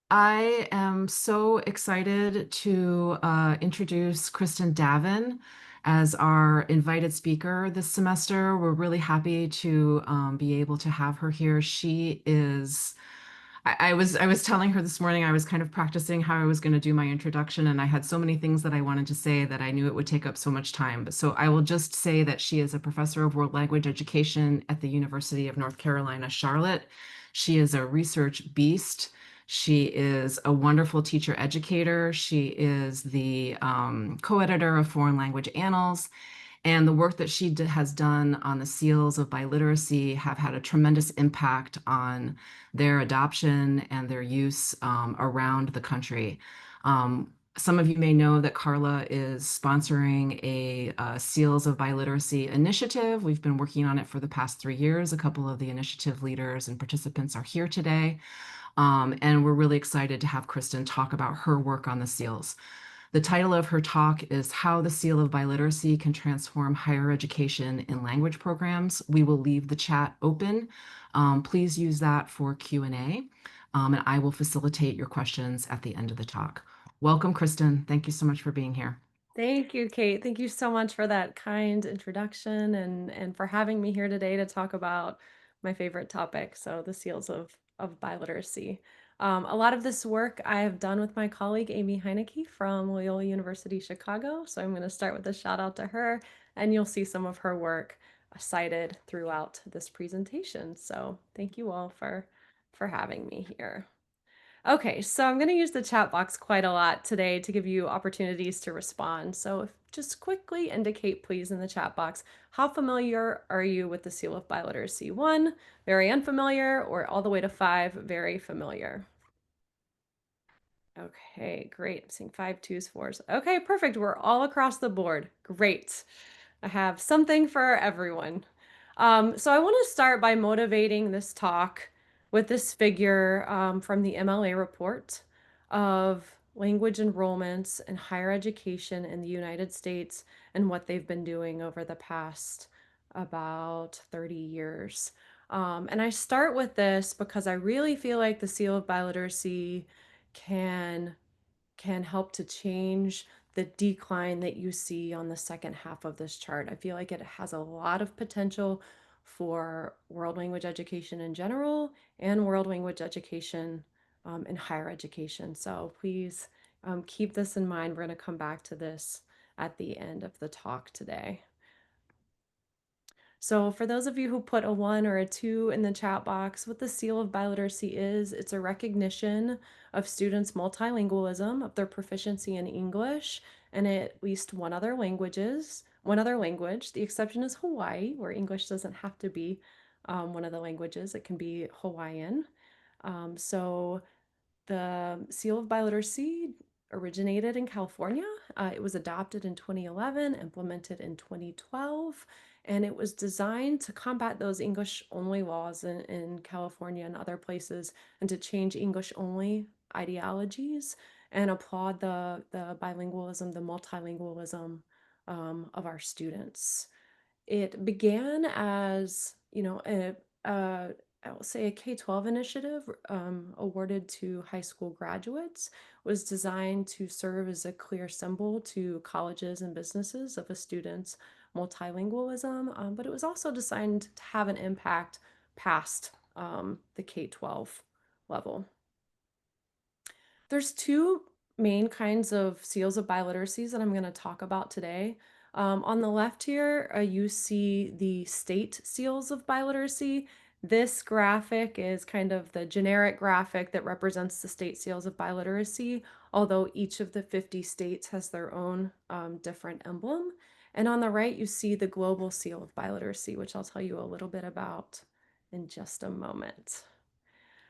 I am so excited to introduce Kristen Davin as our invited speaker this semester. We're really happy to be able to have her here. She is, I was telling her this morning I was kind of practicing how I was going to do my introduction, and I had so many things that I wanted to say that I knew it would take up so much time. But so I will just say that she is a professor of world language education at the University of North Carolina, Charlotte. She is a research beast. She is a wonderful teacher educator. She is the co-editor of Foreign Language Annals. And the work that she has done on the seals of biliteracy have had a tremendous impact on their adoption and their use around the country. Some of you may know that Carla is sponsoring a Seals of Biliteracy initiative. We've been working on it for the past 3 years. A couple of the initiative leaders and participants are here today. And we're really excited to have Kristen talk about her work on the seals. The title of her talk is How the Seal of Biliteracy Can Transform Higher Education in Language Programs. We will leave the chat open. Please use that for Q&A, and I will facilitate your questions at the end of the talk. Welcome, Kristen. Thank you so much for being here. Thank you, Kate. Thank you so much for that kind introduction and for having me here today to talk about my favorite topic, so the seals of biliteracy. A lot of this work I have done with my colleague Amy Heinecke from Loyola University Chicago, so I'm going to start with a shout out to her, and you'll see some of her work cited throughout this presentation. So thank you all for having me here. Okay, so I'm going to use the chat box quite a lot today to give you opportunities to respond. So just quickly indicate, please, in the chat box, how familiar are you with the Seal of Biliteracy? 1, very unfamiliar, or all the way to 5, very familiar. Okay, great. I'm seeing 5, 2s, 4s. Okay, perfect. We're all across the board. Great. I have something for everyone. So I want to start by motivating this talk with this figure from the MLA report of language enrollments in higher education in the United States and what they've been doing over the past about 30 years. And I start with this because I really feel like the Seal of Biliteracy can help to change the decline that you see on the second half of this chart. I feel like it has a lot of potential for world language education in general and world language education in higher education. So please keep this in mind. We're going to come back to this at the end of the talk today. So for those of you who put a 1 or a 2 in the chat box, what the Seal of Biliteracy is, it's a recognition of students' multilingualism, of their proficiency in English, and at least one other language. The exception is Hawaii, where English doesn't have to be one of the languages. It can be Hawaiian. So the Seal of Biliteracy originated in California. It was adopted in 2011, implemented in 2012, and it was designed to combat those English-only laws in California and other places and to change English-only ideologies and applaud the bilingualism, the multilingualism of our students. It began as, a I will say a K-12 initiative awarded to high school graduates, was designed to serve as a clear symbol to colleges and businesses of a student's multilingualism, but it was also designed to have an impact past the K-12 level. There's two main kinds of seals of biliteracies that I'm going to talk about today. On the left here, you see the state seals of biliteracy. This graphic is kind of the generic graphic that represents the state seals of biliteracy, although each of the 50 states has their own different emblem. And on the right, you see the global seal of biliteracy, which I'll tell you a little bit about in just a moment.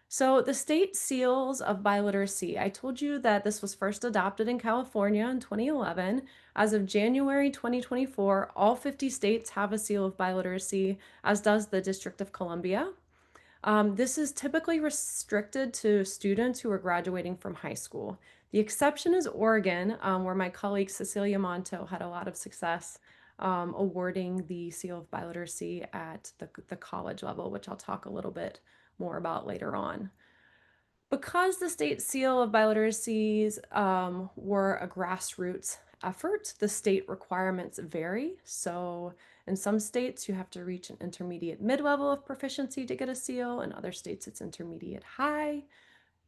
So the state seals of biliteracy, I told you that this was first adopted in California in 2011. As of January 2024, all 50 states have a seal of biliteracy, as does the District of Columbia. This is typically restricted to students who are graduating from high school. The exception is Oregon, where my colleague Cecilia Monto had a lot of success awarding the seal of biliteracy at the college level, which I'll talk a little bit more about later on. Because the state seal of biliteracies were a grassroots effort, the state requirements vary. So in some states, you have to reach an intermediate mid-level of proficiency to get a seal. In other states, it's intermediate high.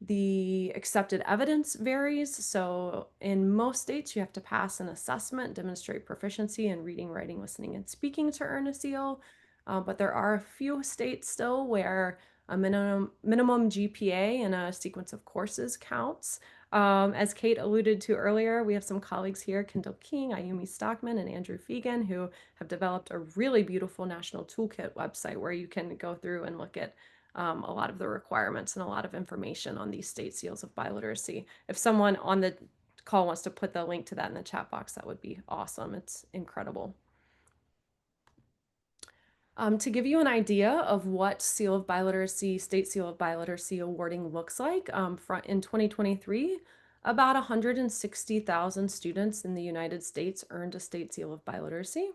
The accepted evidence varies. So in most states, you have to pass an assessment, demonstrate proficiency in reading, writing, listening, and speaking to earn a seal. But there are a few states still where a minimum GPA in a sequence of courses counts. As Kate alluded to earlier, we have some colleagues here, Kendall King, Ayumi Stockman, and Andrew Fegan, who have developed a really beautiful national toolkit website where you can go through and look at a lot of the requirements and a lot of information on these state seals of biliteracy. If someone on the call wants to put the link to that in the chat box, that would be awesome. It's incredible. To give you an idea of what Seal of Biliteracy, State Seal of Biliteracy awarding looks like, in 2023, about 160,000 students in the United States earned a State Seal of Biliteracy.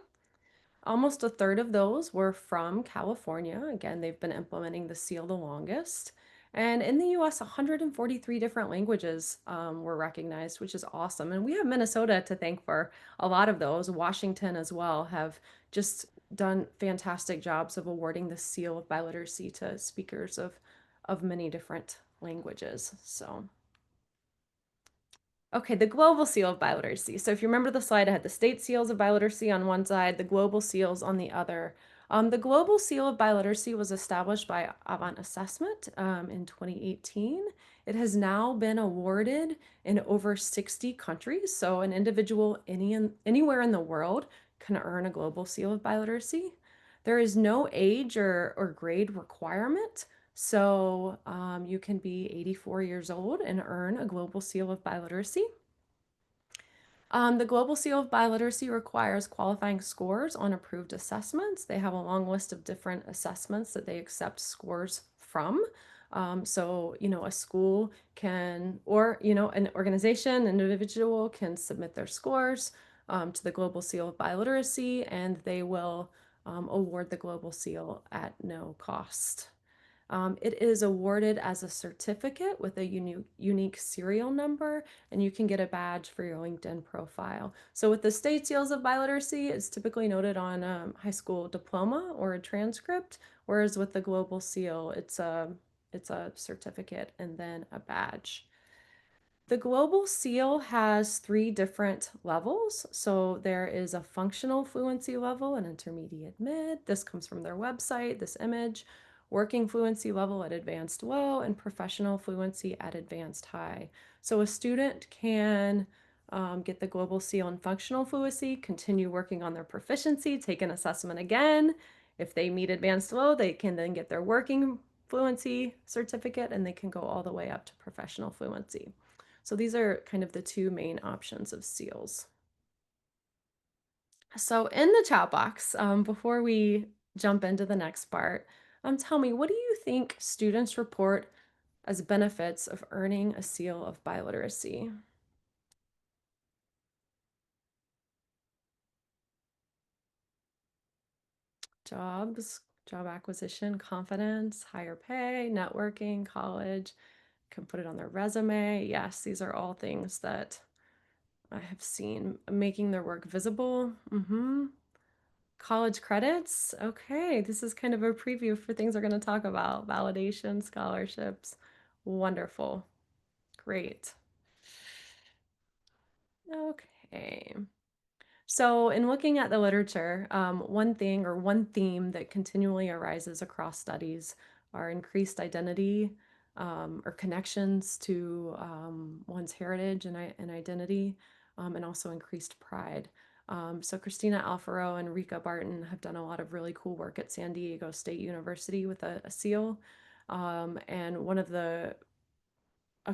Almost a third of those were from California. Again, they've been implementing the seal the longest. And in the US, 143 different languages were recognized, which is awesome. And we have Minnesota to thank for a lot of those. Washington as well have just done fantastic jobs of awarding the seal of biliteracy to speakers of many different languages. So okay, the global seal of biliteracy. So if you remember the slide, I had the state seals of biliteracy on one side, the global seals on the other. The global seal of biliteracy was established by Avant Assessment in 2018. It has now been awarded in over 60 countries. So an individual anywhere in the world can earn a global seal of biliteracy. There is no age or grade requirement. So you can be 84 years old and earn a global seal of biliteracy. The Global Seal of Biliteracy requires qualifying scores on approved assessments. They have a long list of different assessments that they accept scores from. So, a school can, or, an organization, an individual can submit their scores to the Global Seal of Biliteracy, and they will award the Global Seal at no cost. It is awarded as a certificate with a unique serial number, and you can get a badge for your LinkedIn profile. So with the state seals of biliteracy, it's typically noted on a high school diploma or a transcript, whereas with the global seal, it's a certificate and then a badge. The global seal has 3 different levels. So there is a functional fluency level, an intermediate mid. This comes from their website, this image. Working fluency level at advanced low, and professional fluency at advanced high. So a student can get the global seal in functional fluency, continue working on their proficiency, take an assessment again. If they meet advanced low, they can then get their working fluency certificate, and they can go all the way up to professional fluency. So these are kind of the 2 main options of seals. So in the chat box, before we jump into the next part, tell me, what do you think students report as benefits of earning a seal of biliteracy? Jobs, job acquisition, confidence, higher pay, networking, college, can put it on their resume. Yes, these are all things that I have seen. Making their work visible. College credits. Okay, this is kind of a preview for things we're going to talk about. Validation, scholarships. Wonderful. Great. Okay. So, in looking at the literature, one thing or one theme that continually arises across studies are increased identity or connections to one's heritage and identity, and also increased pride. So, Christina Alfaro and Rika Barton have done a lot of really cool work at San Diego State University with a seal. And a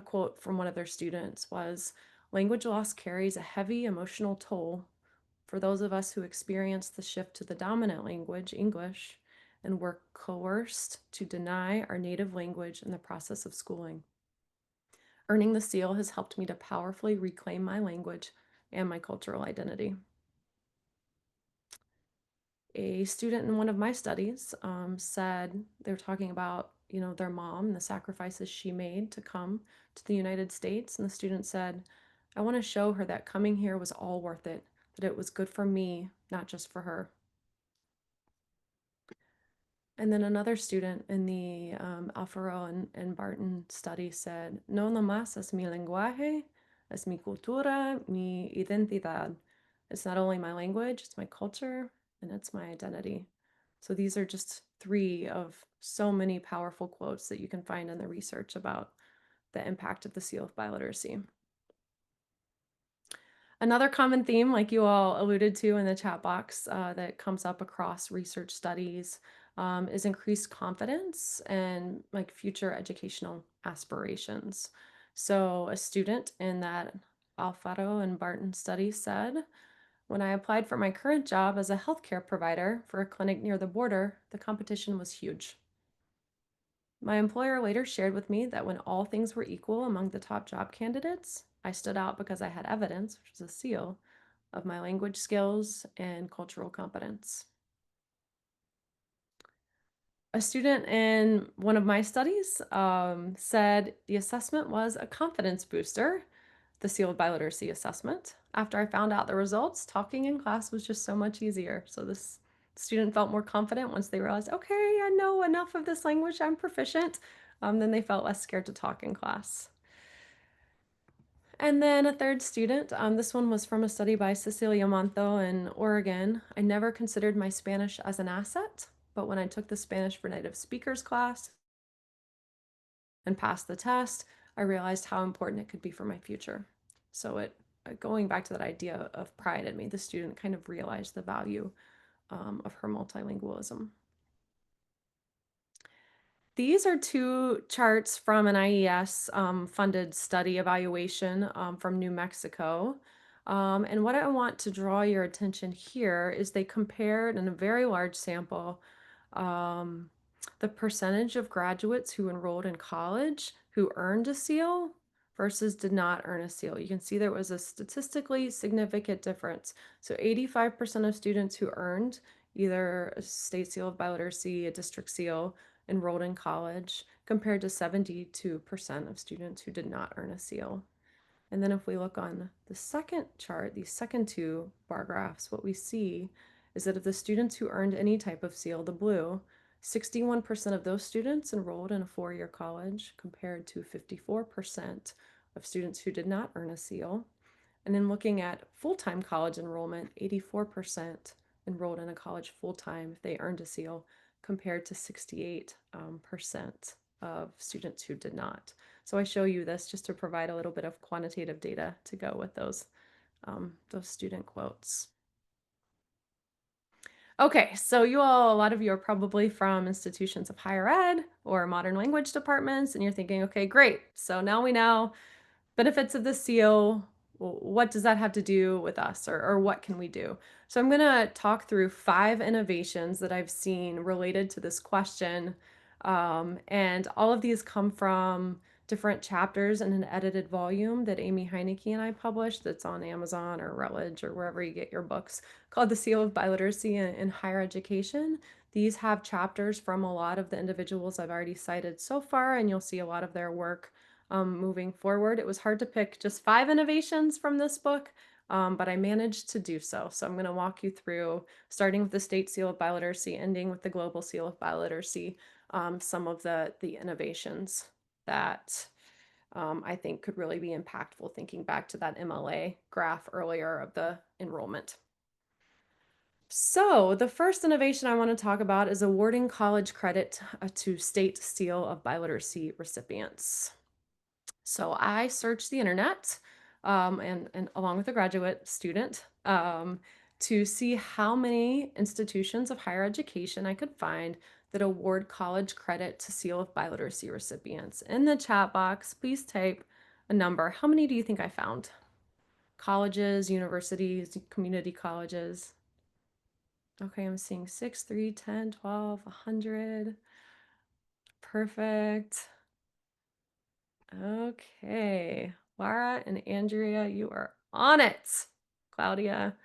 quote from one of their students was, "Language loss carries a heavy emotional toll for those of us who experience the shift to the dominant language, English, and were coerced to deny our native language in the process of schooling. Earning the seal has helped me to powerfully reclaim my language and my cultural identity." A student in one of my studies said they were talking about their mom, the sacrifices she made to come to the United States. And the student said, I want to show her that coming here was all worth it, that it was good for me, not just for her. And then another student in the Alfaro and Barton study said, no nomás es mi lenguaje, es mi cultura, mi identidad. It's not only my language, it's my culture, and it's my identity. So these are just three of so many powerful quotes that you can find in the research about the impact of the Seal of Biliteracy. Another common theme, like you all alluded to in the chat box, that comes up across research studies is increased confidence and like future educational aspirations. So a student in that Alfaro and Barton study said, when I applied for my current job as a healthcare provider for a clinic near the border, the competition was huge. My employer later shared with me that when all things were equal among the top job candidates, I stood out because I had evidence, which is a seal, of my language skills and cultural competence. A student in one of my studies said the assessment was a confidence booster, the Seal of Biliteracy assessment. After I found out the results, talking in class was just so much easier. So this student felt more confident once they realized, okay, I know enough of this language, I'm proficient. Then they felt less scared to talk in class. And then a third student, this one was from a study by Cecilia Monto in Oregon. I never considered my Spanish as an asset, but when I took the Spanish for Native Speakers class and passed the test, I realized how important it could be for my future. So going back to that idea of pride, it made the student kind of realize the value of her multilingualism. These are two charts from an IES funded study evaluation from New Mexico. And what I want to draw your attention here is they compared in a very large sample um, the percentage of graduates who enrolled in college who earned a seal versus did not earn a seal. You can see there was a statistically significant difference. So 85% of students who earned either a state seal of biliteracy, a district seal, enrolled in college, compared to 72% of students who did not earn a seal. And then if we look on the second chart, these second two bar graphs, what we see is that of the students who earned any type of seal, the blue, 61% of those students enrolled in a four-year college compared to 54% of students who did not earn a seal. And then looking at full-time college enrollment, 84% enrolled in a college full-time if they earned a seal compared to 68% of students who did not. So I show you this just to provide a little bit of quantitative data to go with those student quotes. Okay, so a lot of you are probably from institutions of higher ed or modern language departments, and you're thinking, okay, great. So now we know benefits of the seal. What does that have to do with us, or what can we do? So I'm going to talk through 5 innovations that I've seen related to this question. And all of these come from different chapters in an edited volume that Amy Heineke and I published that's on Amazon or Routledge or wherever you get your books, called The Seal of Biliteracy in Higher Education. These have chapters from a lot of the individuals I've already cited so far, and you'll see a lot of their work moving forward. It was hard to pick just 5 innovations from this book, but I managed to do so. So I'm going to walk you through, starting with the State Seal of Biliteracy, ending with the Global Seal of Biliteracy, some of the innovations that I think could really be impactful, thinking back to that MLA graph earlier of the enrollment. So the first innovation I want to talk about is awarding college credit to State Seal of Biliteracy recipients. So I searched the internet and along with a graduate student to see how many institutions of higher education I could find that award college credit to Seal of Biliteracy recipients. In the chat box, please type a number. How many do you think I found? Colleges, universities, community colleges. Okay, I'm seeing 6, 3, 10, 12, 100. Perfect. Okay, Laura and Andrea, you are on it. Claudia,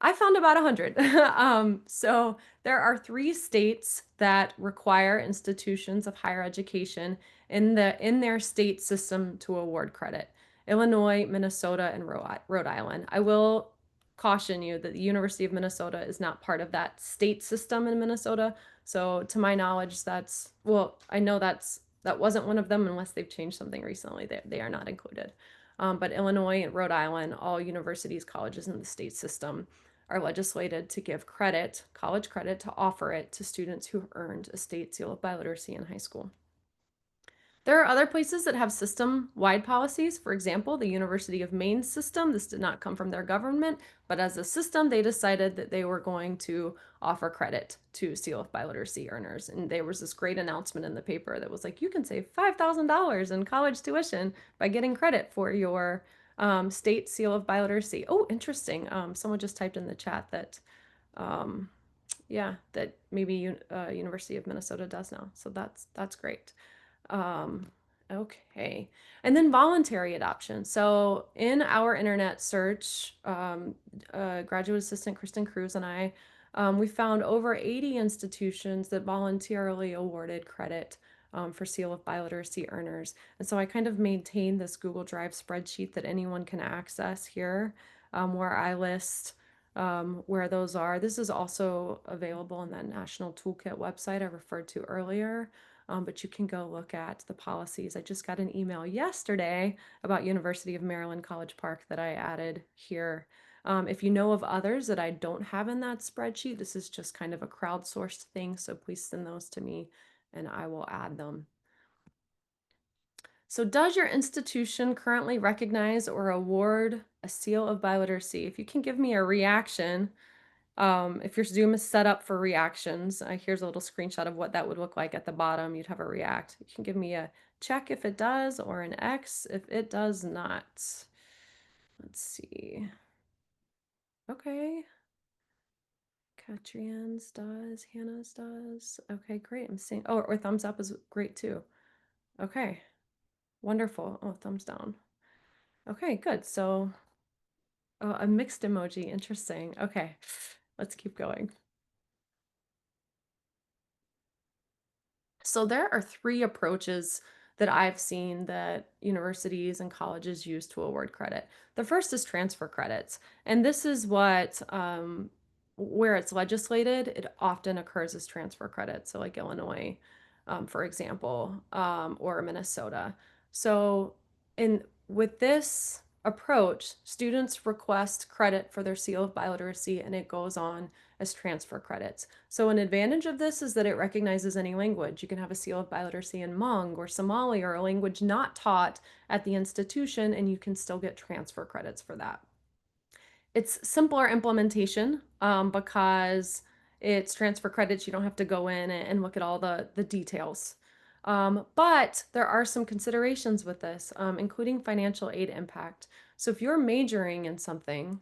I found about 100. So there are 3 states that require institutions of higher education in their state system to award credit: Illinois, Minnesota, and Rhode Island. I will caution you that the University of Minnesota is not part of that state system in Minnesota. So to my knowledge, I know that wasn't one of them unless they've changed something recently. They are not included. But Illinois and Rhode Island, all universities, colleges in the state system, are legislated to give credit, college credit, to offer it to students who earned a state seal of biliteracy in high school. There are other places that have system-wide policies. For example, the University of Maine system, this did not come from their government, but as a system, they decided that they were going to offer credit to Seal of Biliteracy earners. And there was this great announcement in the paper that was like, you can save $5,000 in college tuition by getting credit for your state Seal of Biliteracy. Oh, interesting. Someone just typed in the chat that, um, yeah, that maybe University of Minnesota does now. So that's great. Um, okay. And then voluntary adoption. So in our internet search, graduate assistant Kristen Cruz and I, we found over 80 institutions that voluntarily awarded credit for Seal of Biliteracy earners. And so I kind of maintain this Google Drive spreadsheet that anyone can access here, where I list where those are. This is also available in that National Toolkit website I referred to earlier. But you can go look at the policies. I just got an email yesterday about University of Maryland College Park that I added here. If you know of others that I don't have in that spreadsheet, this is just kind of a crowdsourced thing, so please send those to me and I will add them. So does your institution currently recognize or award a seal of biliteracy? If you can give me a reaction, if your Zoom is set up for reactions, here's a little screenshot of what that would look like at the bottom. You'd have a react. You can give me a check if it does or an X if it does not. Let's see. Okay. Katrian's does, Hannah's does. Okay, great. I'm seeing, oh, or thumbs up is great too. Okay, wonderful. Oh, thumbs down. Okay, good. So, oh, a mixed emoji. Interesting. Okay, let's keep going. So there are 3 approaches that I've seen that universities and colleges use to award credit. The first is transfer credits, and this is where it's legislated, it often occurs as transfer credits. So like Illinois, for example, or Minnesota. So with this approach, students request credit for their seal of biliteracy, and it goes on as transfer credits. So an advantage of this is that it recognizes any language. You can have a seal of biliteracy in Hmong or Somali or a language not taught at the institution, and you can still get transfer credits for that. It's simpler implementation because it's transfer credits. You don't have to go in and look at all the details. But there are some considerations with this, including financial aid impact. So if you're majoring in something,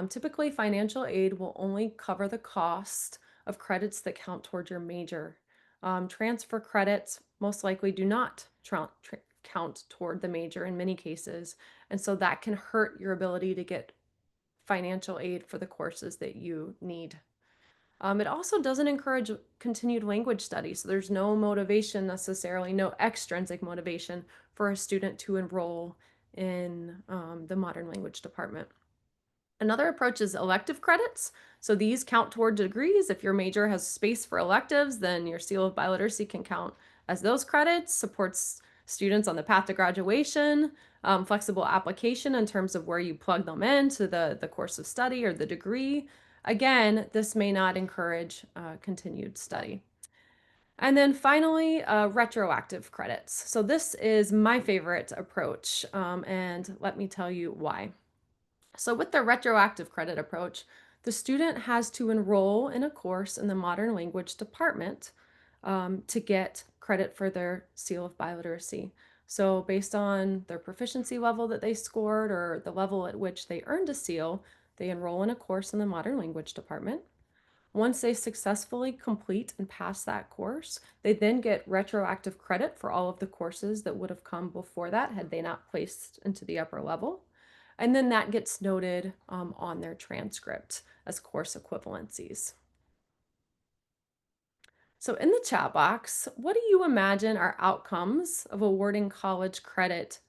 typically financial aid will only cover the cost of credits that count toward your major. Transfer credits most likely do not count toward the major in many cases, and so that can hurt your ability to get financial aid for the courses that you need. It also doesn't encourage continued language study, so there's no motivation necessarily, no extrinsic motivation for a student to enroll in the modern language department. Another approach is elective credits. So these count toward degrees. If your major has space for electives, then your seal of biliteracy can count as those credits, supports students on the path to graduation, flexible application in terms of where you plug them into the course of study or the degree. Again, this may not encourage continued study. And then finally, retroactive credits. So this is my favorite approach, and let me tell you why. So with the retroactive credit approach, the student has to enroll in a course in the modern language department to get credit for their seal of biliteracy. So based on their proficiency level that they scored or the level at which they earned a seal, they enroll in a course in the modern language department. Once they successfully complete and pass that course, they then get retroactive credit for all of the courses that would have come before that had they not placed into the upper level. And then that gets noted on their transcript as course equivalencies. So in the chat box, what do you imagine are outcomes of awarding college credit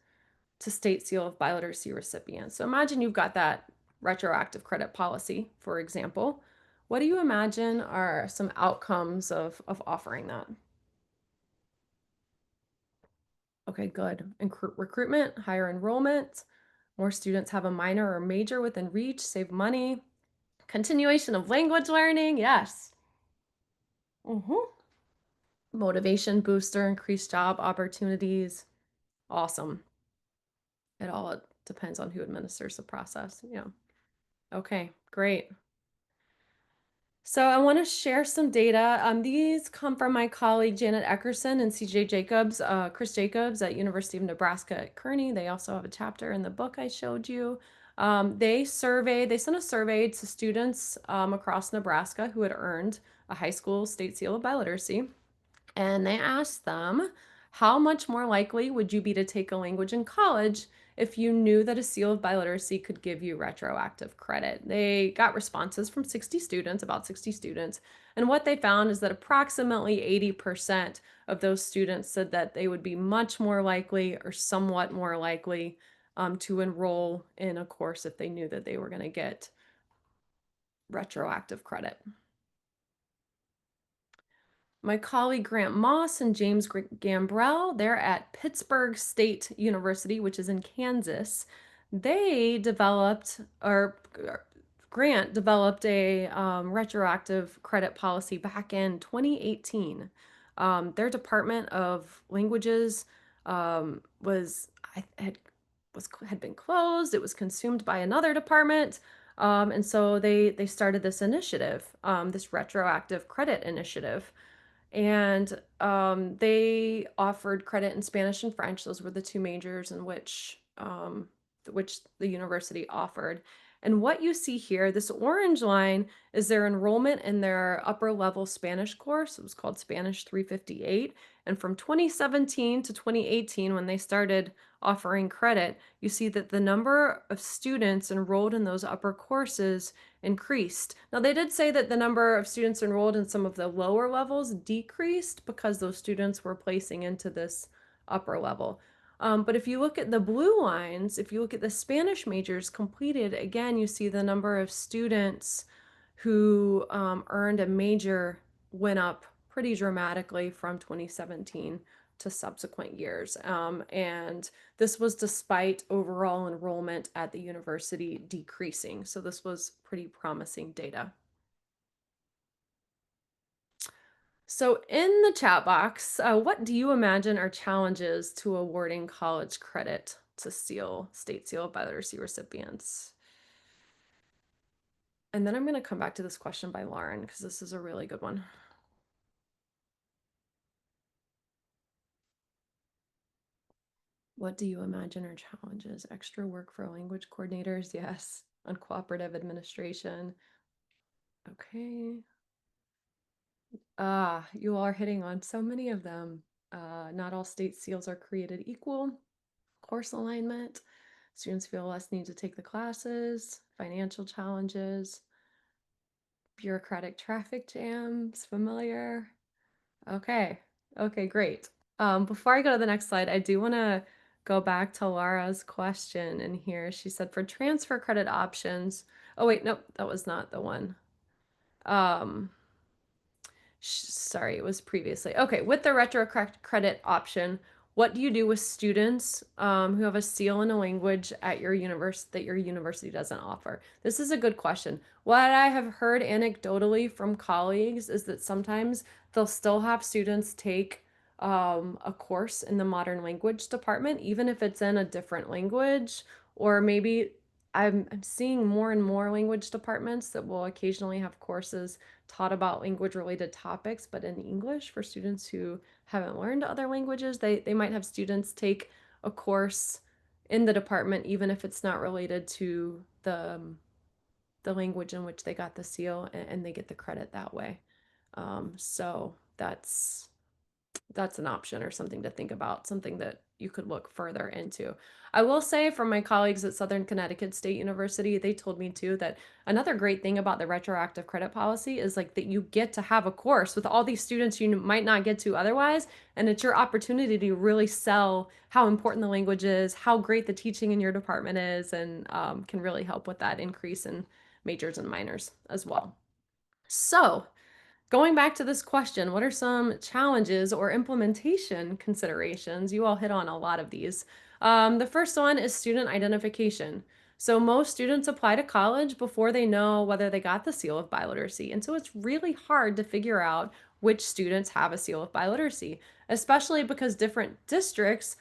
to State Seal of Biliteracy recipients? So imagine you've got that retroactive credit policy, for example. What do you imagine are some outcomes of offering that? Okay, good. Recruitment, higher enrollment, more students have a minor or major within reach, save money. Continuation of language learning, yes. Motivation booster, increased job opportunities. Awesome. It all depends on who administers the process. Yeah. Okay, great. So I want to share some data. These come from my colleague Janet Eckerson and CJ Jacobs, Chris Jacobs at University of Nebraska at Kearney. They also have a chapter in the book I showed you. They sent a survey to students across Nebraska who had earned a high school state seal of biliteracy. And they asked them, how much more likely would you be to take a language in college if you knew that a seal of biliteracy could give you retroactive credit? They got responses from 60 students, about 60 students. And what they found is that approximately 80% of those students said that they would be much more likely or somewhat more likely to enroll in a course if they knew that they were going to get retroactive credit. My colleague Grant Moss and James Gambrell, they're at Pittsburgh State University, which is in Kansas. They developed, or Grant developed a retroactive credit policy back in 2018. Their Department of Languages was had been closed. It was consumed by another department. And so they started this initiative, this retroactive credit initiative. And they offered credit in Spanish and French. Those were the two majors in which the university offered. And what you see here, this orange line is their enrollment in their upper level Spanish course. It was called Spanish 358. And from 2017 to 2018, when they started offering credit, you see that the number of students enrolled in those upper courses increased. Now, they did say that the number of students enrolled in some of the lower levels decreased because those students were placing into this upper level. But if you look at the blue lines, if you look at the Spanish majors completed, again, you see the number of students who earned a major went up pretty dramatically from 2017 to subsequent years. And this was despite overall enrollment at the university decreasing. So this was pretty promising data. So in the chat box, what do you imagine are challenges to awarding college credit to State Seal of Biliteracy recipients? And then I'm going to come back to this question by Lauren because this is a really good one. What do you imagine are challenges? Extra work for language coordinators? Yes. Uncooperative administration. Okay. You are hitting on so many of them. Not all state seals are created equal. Course alignment. Students feel less need to take the classes. Financial challenges. Bureaucratic traffic jams. Familiar. Okay. Okay, great. Before I go to the next slide, I do want to go back to Laura's question in here. She said for transfer credit options. Oh, wait, nope, that was not the one. Sorry, it was previously. Okay, with the retro credit option, what do you do with students who have a seal in a language at your university that your university doesn't offer? This is a good question. What I have heard anecdotally from colleagues is that sometimes they'll still have students take a course in the modern language department, even if it's in a different language, or maybe I'm seeing more and more language departments that will occasionally have courses taught about language related topics, but in English for students who haven't learned other languages. They might have students take a course in the department, even if it's not related to the language in which they got the seal, and they get the credit that way. So that's an option or something to think about, something that you could look further into. I will say from my colleagues at Southern Connecticut State University, they told me too that another great thing about the retroactive credit policy is like that you get to have a course with all these students you might not get to otherwise, and it's your opportunity to really sell how important the language is, how great the teaching in your department is, and can really help with that increase in majors and minors as well. So, going back to this question, what are some challenges or implementation considerations? You all hit on a lot of these. The first one is student identification. So, most students apply to college before they know whether they got the seal of biliteracy. And so, it's really hard to figure out which students have a seal of biliteracy, especially because different districts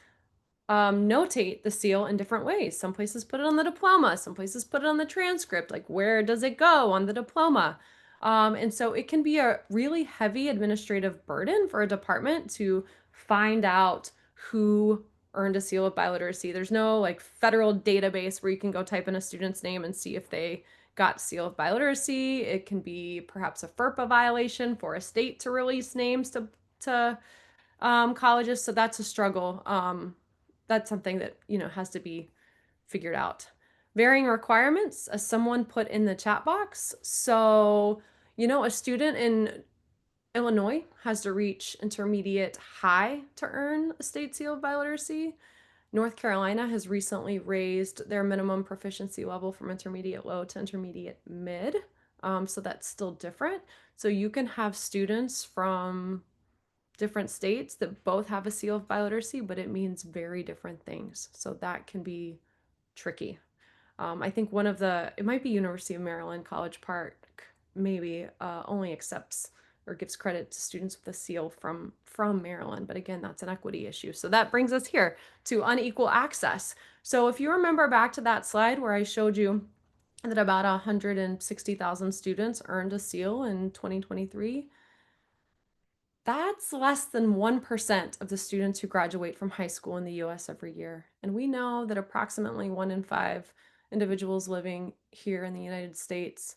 notate the seal in different ways. Some places put it on the diploma, some places put it on the transcript. Like, where does it go on the diploma? And so it can be a really heavy administrative burden for a department to find out who earned a seal of biliteracy. There's no like federal database where you can go type in a student's name and see if they got seal of biliteracy. It can be perhaps a FERPA violation for a state to release names to colleges. So that's a struggle. That's something that, has to be figured out. Varying requirements, as someone put in the chat box. So, a student in Illinois has to reach intermediate high to earn a state seal of biliteracy. North Carolina has recently raised their minimum proficiency level from intermediate low to intermediate mid. So that's still different. So you can have students from different states that both have a seal of biliteracy, but it means very different things. So that can be tricky. I think it might be University of Maryland College Park, maybe only accepts or gives credit to students with a seal from Maryland. But again, that's an equity issue. So that brings us here to unequal access. So if you remember back to that slide where I showed you that about 160,000 students earned a seal in 2023, that's less than 1% of the students who graduate from high school in the US every year. And we know that approximately 1 in 5 individuals living here in the United States,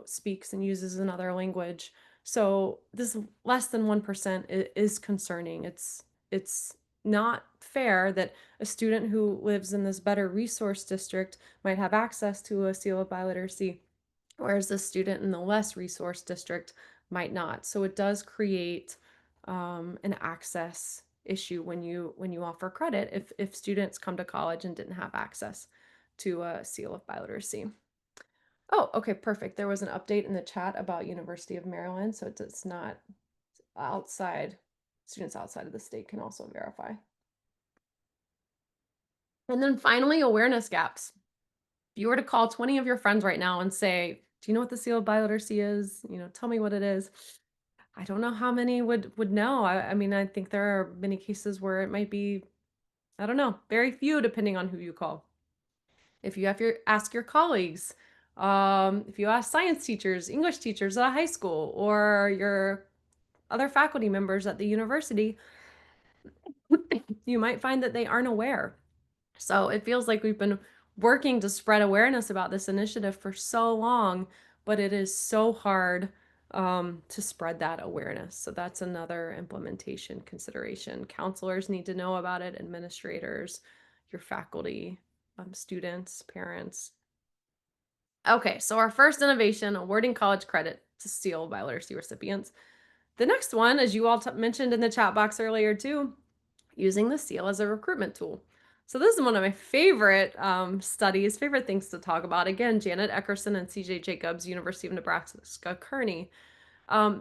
speaks and uses another language. So this less than 1% is concerning. It's not fair that a student who lives in this better resource district might have access to a seal of biliteracy, whereas the student in the less resource district might not. So it does create an access issue when you offer credit if students come to college and didn't have access to a seal of biliteracy. Oh, okay, perfect. There was an update in the chat about University of Maryland, so it's not outside. Students outside of the state can also verify. And then finally, awareness gaps. If you were to call 20 of your friends right now and say, "Do you know what the seal of biliteracy is? Tell me what it is." I don't know how many would know. I mean, I think there are many cases where it might be, I don't know, very few depending on who you call. If you ask your colleagues, if you ask science teachers, English teachers at a high school, or your other faculty members at the university, you might find that they aren't aware. So it feels like we've been working to spread awareness about this initiative for so long, but it is so hard to spread that awareness. So that's another implementation consideration. Counselors need to know about it, administrators, your faculty, students, parents. Okay, so our first innovation, awarding college credit to Seal biliteracy recipients. The next one, as you all mentioned in the chat box earlier too, using the seal as a recruitment tool. So this is one of my favorite studies, favorite things to talk about. Again, Janet Eckerson and CJ Jacobs, University of Nebraska Kearney.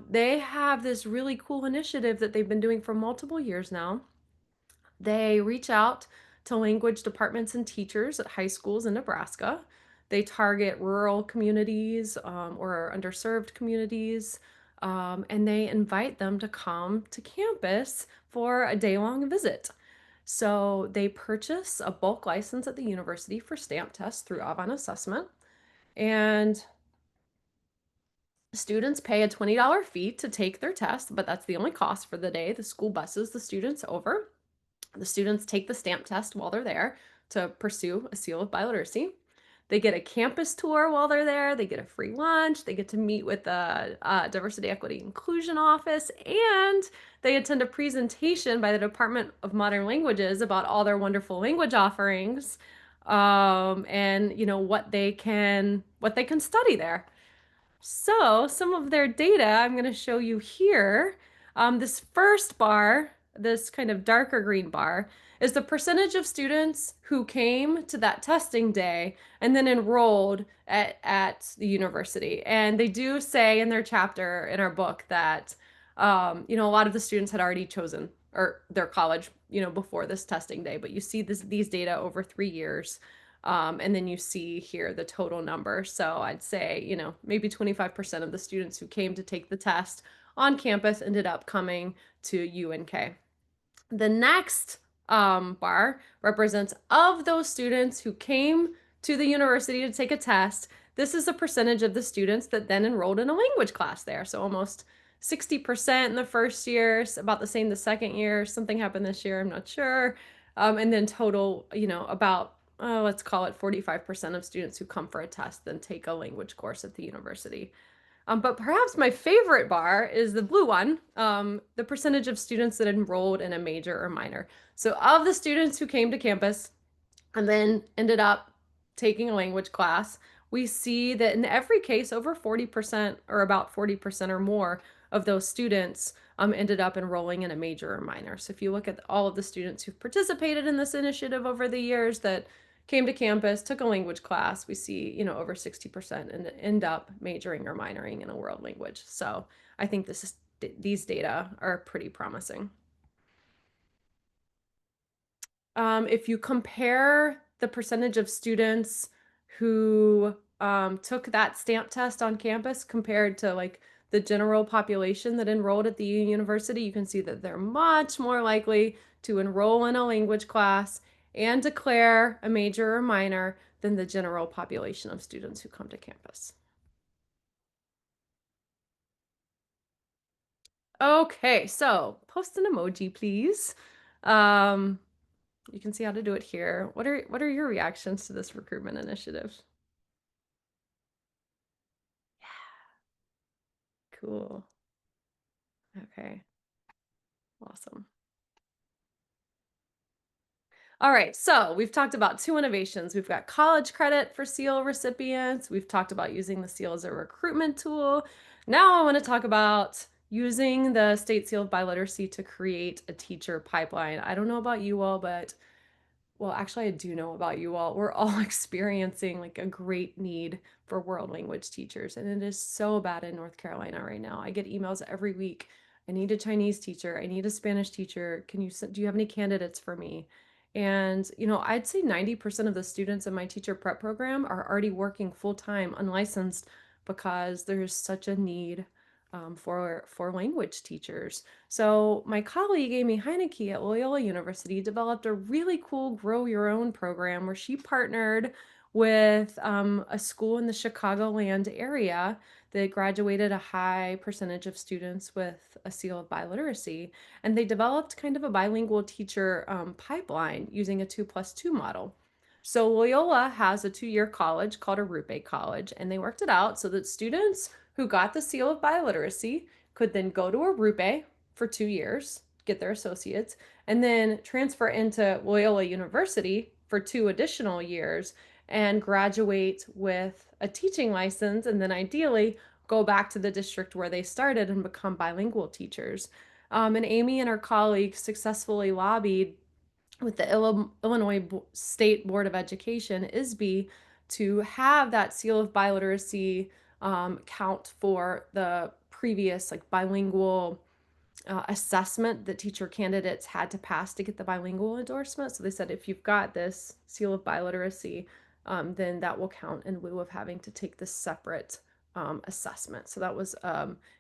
They have this really cool initiative that they've been doing for multiple years now. They reach out to language departments and teachers at high schools in Nebraska. They target rural communities or underserved communities, and they invite them to come to campus for a day-long visit. So they purchase a bulk license at the university for stamp tests through Avon Assessment, and students pay a $20 fee to take their test, but that's the only cost for the day. The school buses the students over. The students take the stamp test while they're there to pursue a seal of biliteracy. They get a campus tour while they're there. They get a free lunch. They get to meet with the Diversity, Equity, Inclusion Office, and they attend a presentation by the Department of Modern Languages about all their wonderful language offerings, and what they can study there. So some of their data I'm going to show you here. This first bar, this kind of darker green bar, is the percentage of students who came to that testing day and then enrolled at the university. And they do say in their chapter in our book that, a lot of the students had already chosen or their college, before this testing day. But you see these data over 3 years. And then you see here the total number. So I'd say, maybe 25% of the students who came to take the test on campus ended up coming to UNK. The next bar represents of those students who came to the university to take a test. This is the percentage of the students that then enrolled in a language class there. So almost 60% in the first year, about the same the second year. Something happened this year, I'm not sure. And then total, about, let's call it 45% of students who come for a test then take a language course at the university. But perhaps my favorite bar is the blue one, the percentage of students that enrolled in a major or minor. So of the students who came to campus and then ended up taking a language class, we see that in every case, over 40% or about 40% or more of those students ended up enrolling in a major or minor. So if you look at all of the students who've participated in this initiative over the years that came to campus, took a language class, we see, over 60% and end up majoring or minoring in a world language. So I think these data are pretty promising. If you compare the percentage of students who took that stamp test on campus compared to like the general population that enrolled at the university, you can see that they're much more likely to enroll in a language class and declare a major or minor than the general population of students who come to campus. Okay, so post an emoji, please. You can see how to do it here. What are your reactions to this recruitment initiative? Cool. Okay. Awesome. All right, so we've talked about two innovations. We've got college credit for SEAL recipients. We've talked about using the SEAL as a recruitment tool. Now I want to talk about using the State Seal of Biliteracy to create a teacher pipeline. I don't know about you all, but well, actually, I do know about you all. We're all experiencing like a great need for world language teachers, and it is so bad in North Carolina right now. I get emails every week. I need a Chinese teacher. I need a Spanish teacher. Do you have any candidates for me? And, I'd say 90% of the students in my teacher prep program are already working full time, unlicensed, because there's such a need for language teachers. So my colleague, Amy Heineke at Loyola University, developed a really cool Grow Your Own program where she partnered with a school in the Chicagoland area that graduated a high percentage of students with a seal of biliteracy. And they developed kind of a bilingual teacher pipeline using a 2+2 model. So Loyola has a 2-year college called a Rupe College, and they worked it out so that students who got the seal of biliteracy could then go to a Rupe for 2 years, get their associates, and then transfer into Loyola University for 2 additional years and graduate with a teaching license, and then ideally go back to the district where they started and become bilingual teachers. And Amy and her colleagues successfully lobbied with the Illinois State Board of Education, ISB, to have that seal of biliteracy count for the previous like bilingual assessment that teacher candidates had to pass to get the bilingual endorsement. So they said if you've got this seal of biliteracy, then that will count in lieu of having to take this separate assessment. So that was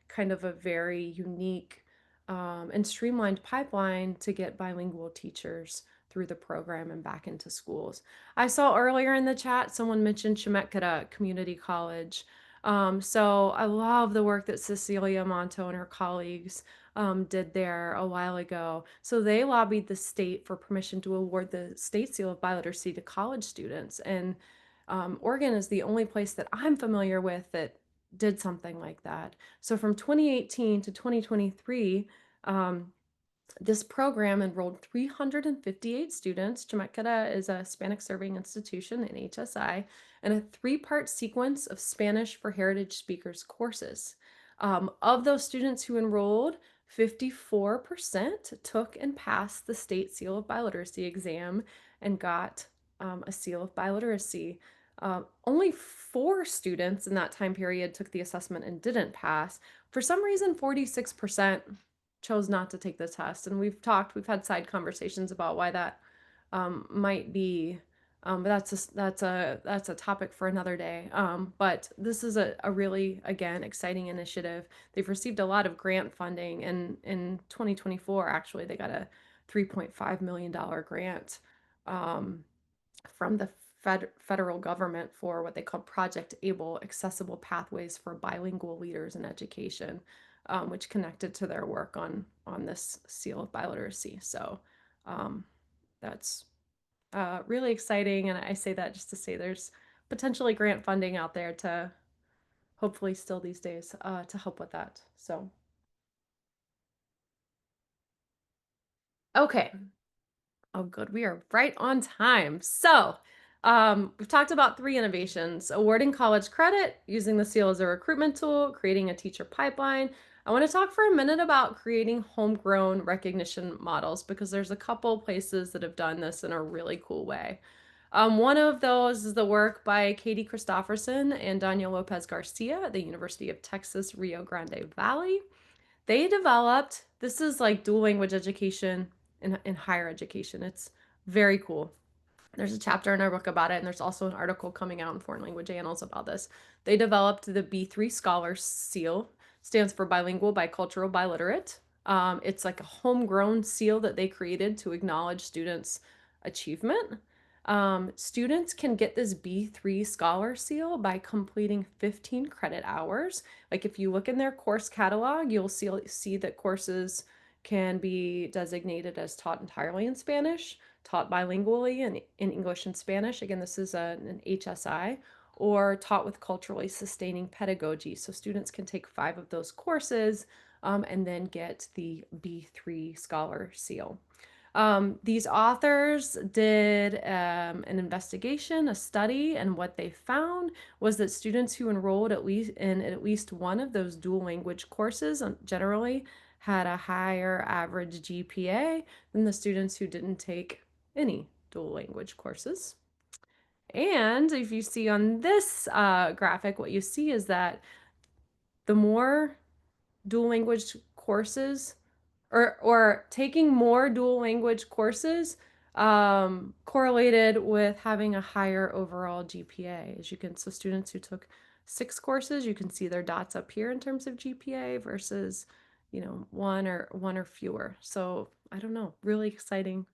kind of a very unique and streamlined pipeline to get bilingual teachers through the program and back into schools. I saw earlier in the chat someone mentioned Chemeketa Community College. So I love the work that Cecilia Monto and her colleagues did there a while ago. So they lobbied the state for permission to award the state seal of biliteracy to college students. And Oregon is the only place that I'm familiar with that did something like that. So from 2018 to 2023, um, this program enrolled 358 students. Chamatkata is a Hispanic serving institution in HSI, and a three-part sequence of Spanish for Heritage Speakers courses. Of those students who enrolled, 54% took and passed the state Seal of Biliteracy exam and got a Seal of Biliteracy. Only 4 students in that time period took the assessment and didn't pass. For some reason, 46% chose not to take the test. And we've had side conversations about why that might be. But that's a topic for another day. But this is a really, again, exciting initiative. They've received a lot of grant funding, and in 2024, actually, they got a $3.5 million grant from the federal government for what they call Project Able, Accessible Pathways for Bilingual Leaders in Education, which connected to their work on this Seal of Biliteracy. So that's really exciting, and I say that just to say there's potentially grant funding out there to hopefully still these days to help with that. So okay. Oh, good. We are right on time. So, we've talked about 3 innovations: awarding college credit, using the seal as a recruitment tool, creating a teacher pipeline. I want to talk for a minute about creating homegrown recognition models because there's a couple places that have done this in a really cool way. One of those is the work by Katie Christopherson and Daniel Lopez Garcia at the University of Texas, Rio Grande Valley. They developed, this is like dual language education in higher education. It's very cool. There's a chapter in our book about it, and there's also an article coming out in Foreign Language Annals about this. They developed the B3 Scholar Seal, stands for Bilingual, Bicultural, Biliterate. It's like a homegrown seal that they created to acknowledge students' achievement. Students can get this B3 Scholar Seal by completing 15 credit hours. Like if you look in their course catalog, you'll see that courses can be designated as taught entirely in Spanish, taught bilingually in English and Spanish. Again, this is an HSI, or taught with culturally sustaining pedagogy. So students can take 5 of those courses and then get the B3 Scholar Seal. These authors did an investigation, a study, and what they found was that students who enrolled at least one of those dual language courses generally had a higher average GPA than the students who didn't take any dual language courses. And if you see on this graphic, what you see is that the more dual language courses or taking more dual language courses correlated with having a higher overall GPA. As you can, so students who took 6 courses, you can see their dots up here in terms of GPA versus, one or fewer. So I don't know, really exciting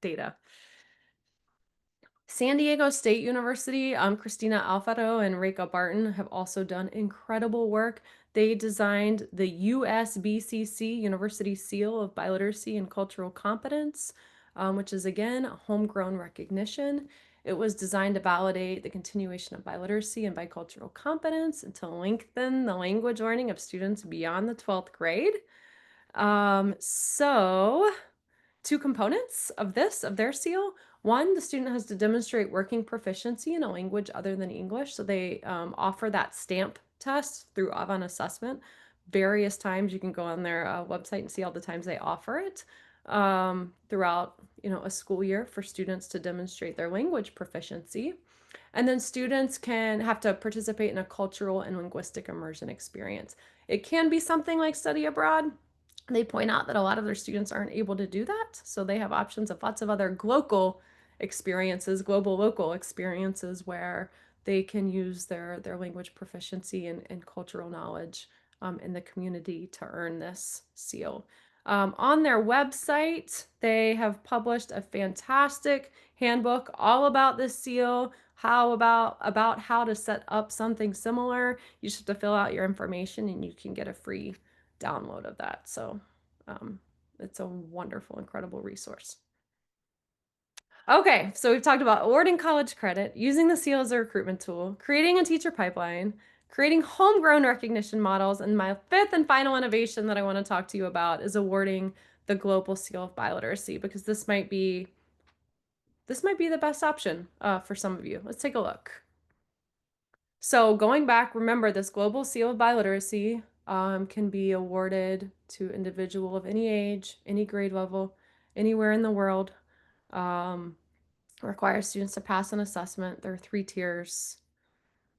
data. San Diego State University, Christina Alfaro and Reka Barton have also done incredible work. They designed the USBCC, University Seal of Biliteracy and Cultural Competence, which is again homegrown recognition. It was designed to validate the continuation of biliteracy and bicultural competence and to lengthen the language learning of students beyond the 12th grade. So 2 components of their seal. One, the student has to demonstrate working proficiency in a language other than English. So they offer that stamp test through Avon Assessment various times. You can go on their website and see all the times they offer it throughout, a school year for students to demonstrate their language proficiency. And then students can have to participate in a cultural and linguistic immersion experience. It can be something like study abroad. They point out that a lot of their students aren't able to do that. So they have options of lots of other global experiences, global local experiences where they can use their language proficiency and cultural knowledge in the community to earn this seal. On their website, they have published a fantastic handbook all about this seal, about how to set up something similar. You just have to fill out your information and you can get a free download of that. So it's a wonderful, incredible resource. Okay, so we've talked about awarding college credit, using the seal as a recruitment tool, creating a teacher pipeline, creating homegrown recognition models, and my fifth and final innovation that I want to talk to you about is awarding the global seal of biliteracy, because this might be the best option for some of you. Let's take a look. So going back, remember this global seal of biliteracy can be awarded to individual of any age, any grade level, anywhere in the world. Um, Requires students to pass an assessment. There are 3 tiers.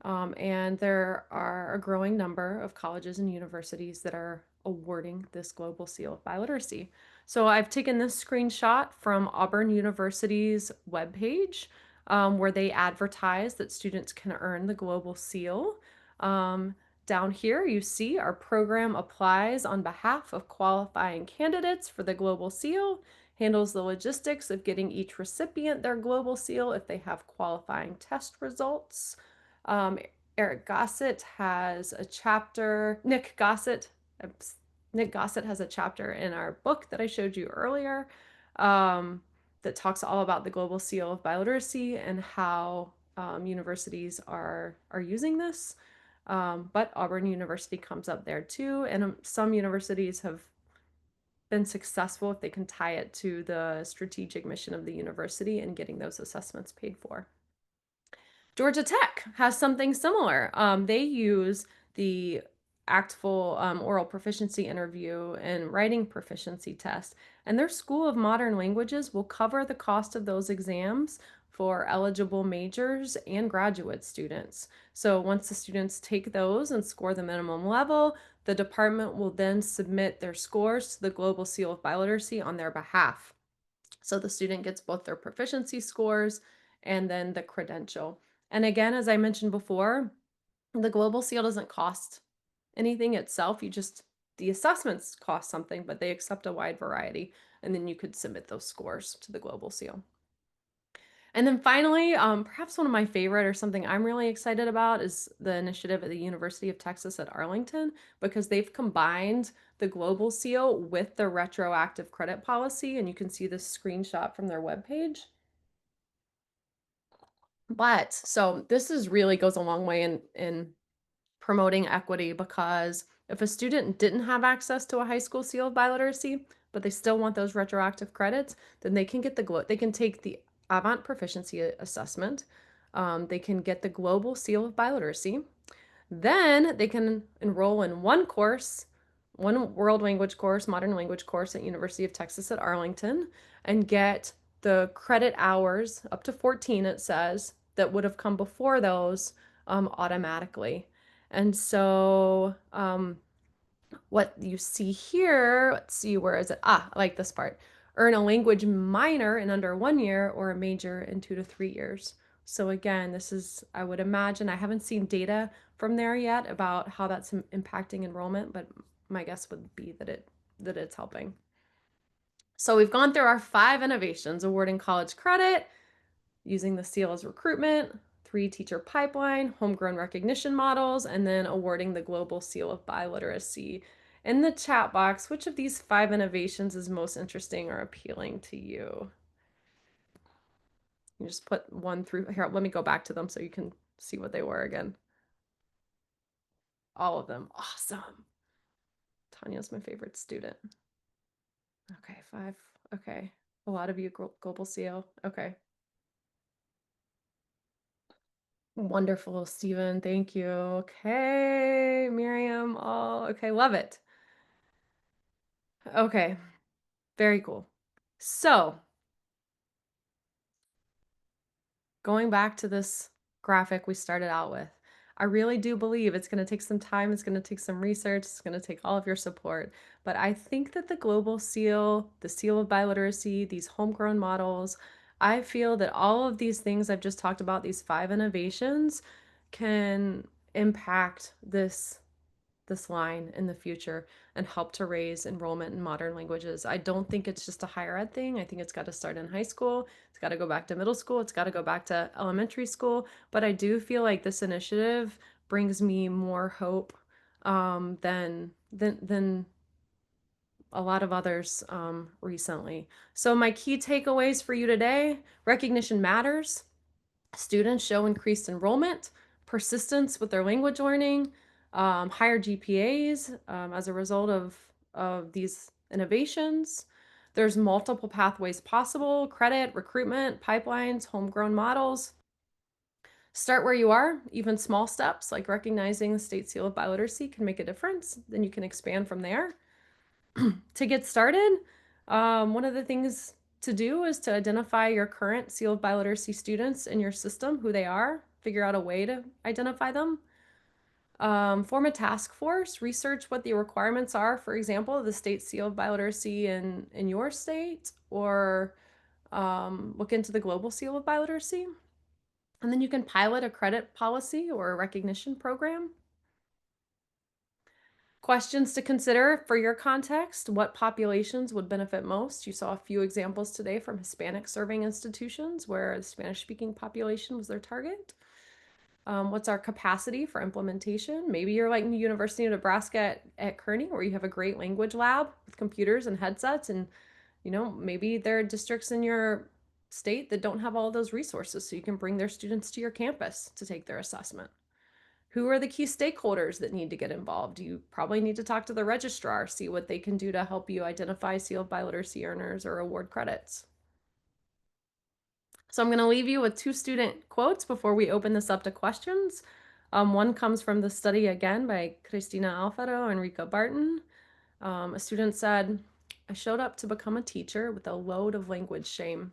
And there are a growing number of colleges and universities that are awarding this global seal of biliteracy. So I've taken this screenshot from Auburn University's webpage, where they advertise that students can earn the global seal. Down here, you see our program applies on behalf of qualifying candidates for the global seal, handles the logistics of getting each recipient their global seal if they have qualifying test results. Um, Eric Gossett has a chapter, Nick Gossett has a chapter in our book that I showed you earlier, that talks all about the global seal of biliteracy and how universities are using this. But Auburn University comes up there too, and some universities have been successful if they can tie it to the strategic mission of the university and getting those assessments paid for. Georgia Tech has something similar. They use the ACTFL oral proficiency interview and writing proficiency test, and their School of Modern Languages will cover the cost of those exams for eligible majors and graduate students. So once the students take those and score the minimum level, the department will then submit their scores to the Global Seal of Biliteracy on their behalf. So the student gets both their proficiency scores and then the credential. And again, as I mentioned before, the global seal doesn't cost anything itself. The assessments cost something, but they accept a wide variety. And then you could submit those scores to the global seal. And then finally, perhaps one of my favorite or something I'm really excited about is the initiative at the University of Texas at Arlington, because they've combined the global seal with the retroactive credit policy. And you can see this screenshot from their webpage. But so this really goes a long way in promoting equity, because if a student didn't have access to a high school seal of biliteracy, but they still want those retroactive credits, then they can get they can take the Avant proficiency assessment. They can get the global seal of biliteracy. Then they can enroll in one course, one world language course, modern language course at University of Texas at Arlington, and get the credit hours, up to 14 it says, that would have come before those automatically. And so what you see here, let's see, where is it? I like this part. Earn a language minor in under 1 year or a major in 2 to 3 years. So again, this is, I would imagine, I haven't seen data from there yet about how that's impacting enrollment, but my guess would be that it's helping. So we've gone through our 5 innovations: awarding college credit, using the seal as recruitment, 3 teacher pipeline, homegrown recognition models, and then awarding the global seal of biliteracy. In the chat box, which of these 5 innovations is most interesting or appealing to you? You just put one through here. Let me go back to them so you can see what they were again. All of them. Awesome. Tanya's my favorite student. Okay, 5. Okay. A lot of you global seal. Okay. Wonderful, Stephen. Thank you. Okay, Miriam. Oh, okay. Love it. Okay, very cool. So, going back to this graphic we started out with, I really do believe it's going to take some time. It's going to take some research. It's going to take all of your support. But I think that the global seal, the seal of biliteracy, these homegrown models, I feel that all of these things I've just talked about, these 5 innovations, can impact this line in the future and help to raise enrollment in modern languages. I don't think it's just a higher ed thing. I think it's got to start in high school. It's got to go back to middle school. It's got to go back to elementary school. But I do feel like this initiative brings me more hope than a lot of others recently. So my key takeaways for you today: recognition matters. Students show increased enrollment, persistence with their language learning, higher GPAs as a result of these innovations. There's multiple pathways possible: credit, recruitment, pipelines, homegrown models. Start where you are. Even small steps like recognizing the state seal of biliteracy can make a difference. Then you can expand from there. To get started, one of the things to do is to identify your current Seal of Biliteracy students in your system, who they are, figure out a way to identify them. Form a task force, research what the requirements are, for example, the state Seal of Biliteracy in your state, or look into the global Seal of Biliteracy. And then you can pilot a credit policy or a recognition program. Questions to consider for your context: what populations would benefit most? You saw a few examples today from Hispanic serving institutions where the Spanish speaking population was their target. What's our capacity for implementation? Maybe you're like the University of Nebraska at Kearney, where you have a great language lab with computers and headsets, and maybe there are districts in your state that don't have all those resources, so you can bring their students to your campus to take their assessment. Who are the key stakeholders that need to get involved? You probably need to talk to the registrar, see what they can do to help you identify Seal of Biliteracy earners or award credits. So I'm going to leave you with two student quotes before we open this up to questions. One comes from the study again by Cristina Alfaro and Rika Barton. A student said, "I showed up to become a teacher with a load of language shame.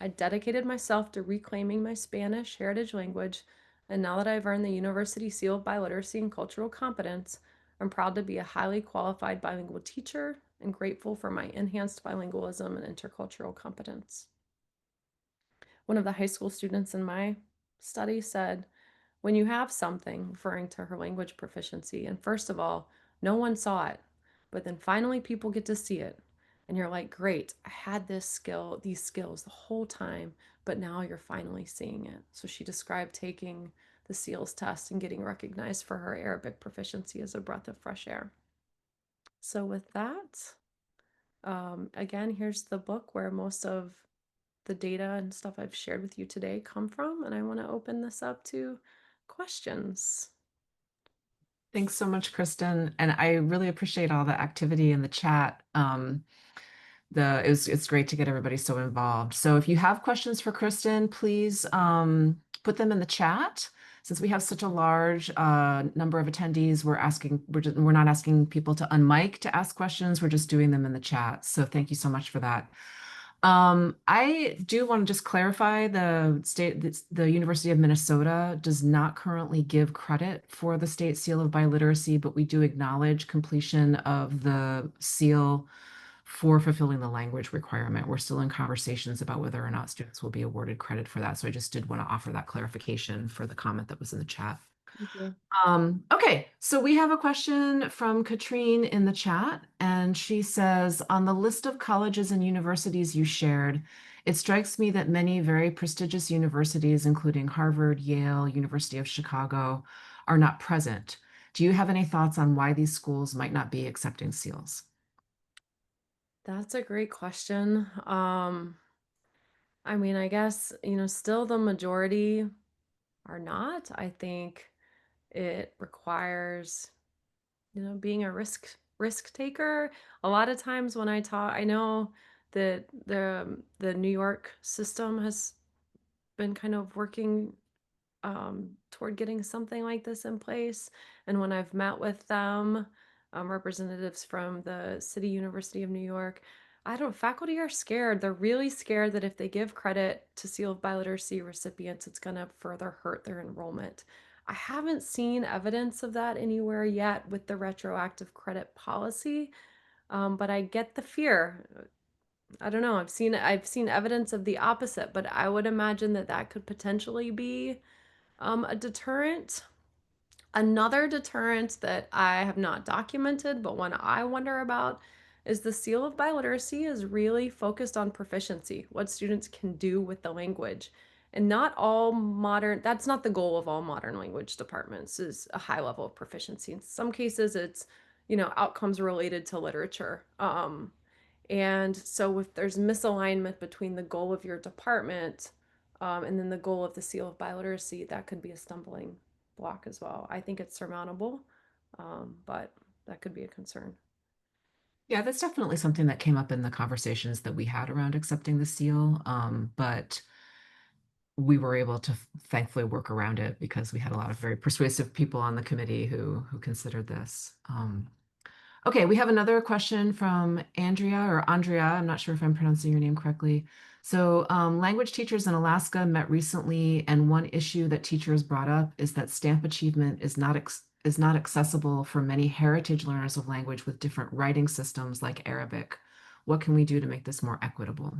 I dedicated myself to reclaiming my Spanish heritage language, and now that I've earned the University Seal of Biliteracy and Cultural Competence, I'm proud to be a highly qualified bilingual teacher and grateful for my enhanced bilingualism and intercultural competence." One of the high school students in my study said, "When you have something," referring to her language proficiency, "and first of all, no one saw it, but then finally people get to see it. And you're like, great, I had these skills the whole time, but now you're finally seeing it." So she described taking the SEALS test and getting recognized for her Arabic proficiency as a breath of fresh air. So with that, again, here's the book where most of the data and stuff I've shared with you today come from, and I want to open this up to questions. Thanks so much, Kristen. And I really appreciate all the activity in the chat. It's great to get everybody so involved. So if you have questions for Kristen, please put them in the chat. Since we have such a large number of attendees, we're not asking people to unmic to ask questions. We're just doing them in the chat. So thank you so much for that. I do want to just clarify the University of Minnesota does not currently give credit for the state seal of biliteracy, but we do acknowledge completion of the seal for fulfilling the language requirement. We're still in conversations about whether or not students will be awarded credit for that. So I just did want to offer that clarification for the comment that was in the chat. Thank you. Okay, so we have a question from Katrine in the chat, and she says, on the list of colleges and universities you shared, it strikes me that many very prestigious universities, including Harvard, Yale, University of Chicago, are not present. Do you have any thoughts on why these schools might not be accepting SEALs? That's a great question. I mean, I guess, still the majority are not. I think it requires, being a risk taker. A lot of times when I talk, I know that the New York system has been kind of working toward getting something like this in place. And when I've met with them, representatives from the City University of New York, I don't, faculty are scared. They're really scared that if they give credit to Seal of Biliteracy recipients, it's going to further hurt their enrollment. I haven't seen evidence of that anywhere yet with the retroactive credit policy, but I get the fear. I don't know. I've seen evidence of the opposite, but I would imagine that that could potentially be a deterrent. Another deterrent that I have not documented, but one I wonder about, is the Seal of Biliteracy is really focused on proficiency, what students can do with the language. And not all modern, that's not the goal of all modern language departments, is a high level of proficiency. In some cases, it's, outcomes related to literature. And so if there's misalignment between the goal of your department and then the goal of the Seal of Biliteracy, that could be a stumbling block as well. I think it's surmountable, but that could be a concern. Yeah, that's definitely something that came up in the conversations that we had around accepting the seal. But we were able to thankfully work around it because we had a lot of very persuasive people on the committee who considered this. Okay, we have another question from Andrea or Andrea. I'm not sure if I'm pronouncing your name correctly. So, language teachers in Alaska met recently, and one issue that teachers brought up is that stamp achievement is not accessible for many heritage learners of language with different writing systems like Arabic. What can we do to make this more equitable?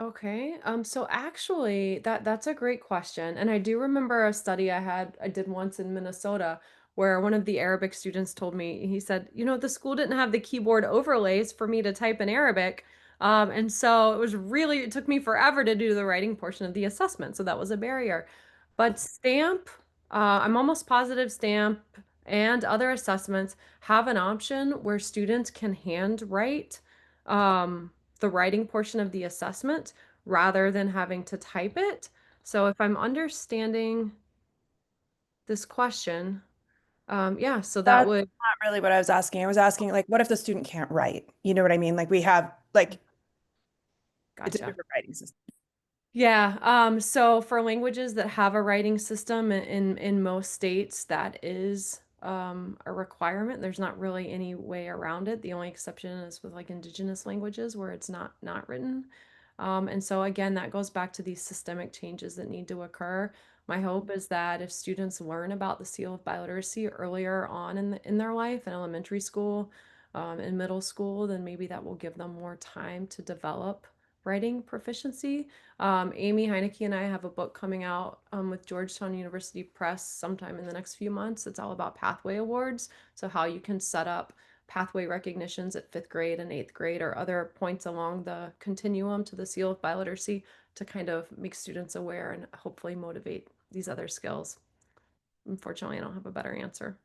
Okay. So actually that's a great question. And I do remember a study I did once in Minnesota where one of the Arabic students told me, he said, the school didn't have the keyboard overlays for me to type in Arabic. And so it took me forever to do the writing portion of the assessment. So that was a barrier. But Stamp, I'm almost positive Stamp and other assessments have an option where students can handwrite. Um, the writing portion of the assessment rather than having to type it. So if I'm understanding this question, yeah, so that That's would, not really what I was asking. I was asking, like, what if the student can't write? You know what I mean? Like, we have, like, it's a gotcha. different writing system. Yeah, so for languages that have a writing system in most states, that is a requirement. There's not really any way around it. The only exception is with like indigenous languages where it's not written. And so again, that goes back to these systemic changes that need to occur. My hope is that if students learn about the Seal of Biliteracy earlier on in their life, in elementary school, in middle school, then maybe that will give them more time to develop writing proficiency. Amy Heineke and I have a book coming out with Georgetown University Press sometime in the next few months. It's all about pathway awards. So, how you can set up pathway recognitions at fifth grade and eighth grade or other points along the continuum to the Seal of Biliteracy to kind of make students aware and hopefully motivate these other skills. Unfortunately, I don't have a better answer.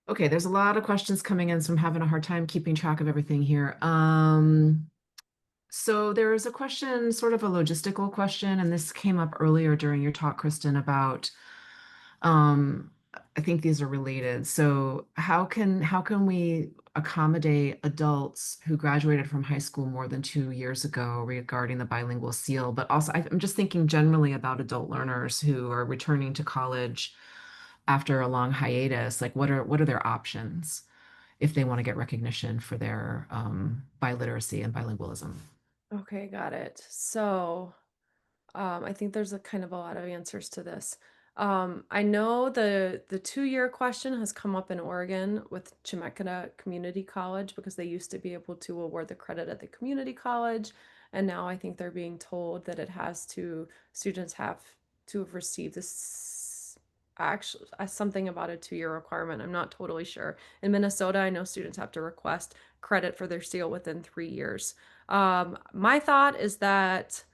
Okay, there's a lot of questions coming in, so I'm having a hard time keeping track of everything here. So there is a question, sort of a logistical question, and this came up earlier during your talk, Kristen, about I think these are related. So how can we accommodate adults who graduated from high school more than 2 years ago regarding the bilingual seal? But also, I'm just thinking generally about adult learners who are returning to college after a long hiatus. Like, what are their options if they want to get recognition for their biliteracy and bilingualism? Okay, got it. So, I think there's a kind of a lot of answers to this. I know the 2-year question has come up in Oregon with Chemeketa Community College because they used to be able to award the credit at the community college, and now I think they're being told that students have to have received this actually something about a 2-year requirement. I'm not totally sure. In Minnesota, I know students have to request credit for their seal within 3 years. My thought is that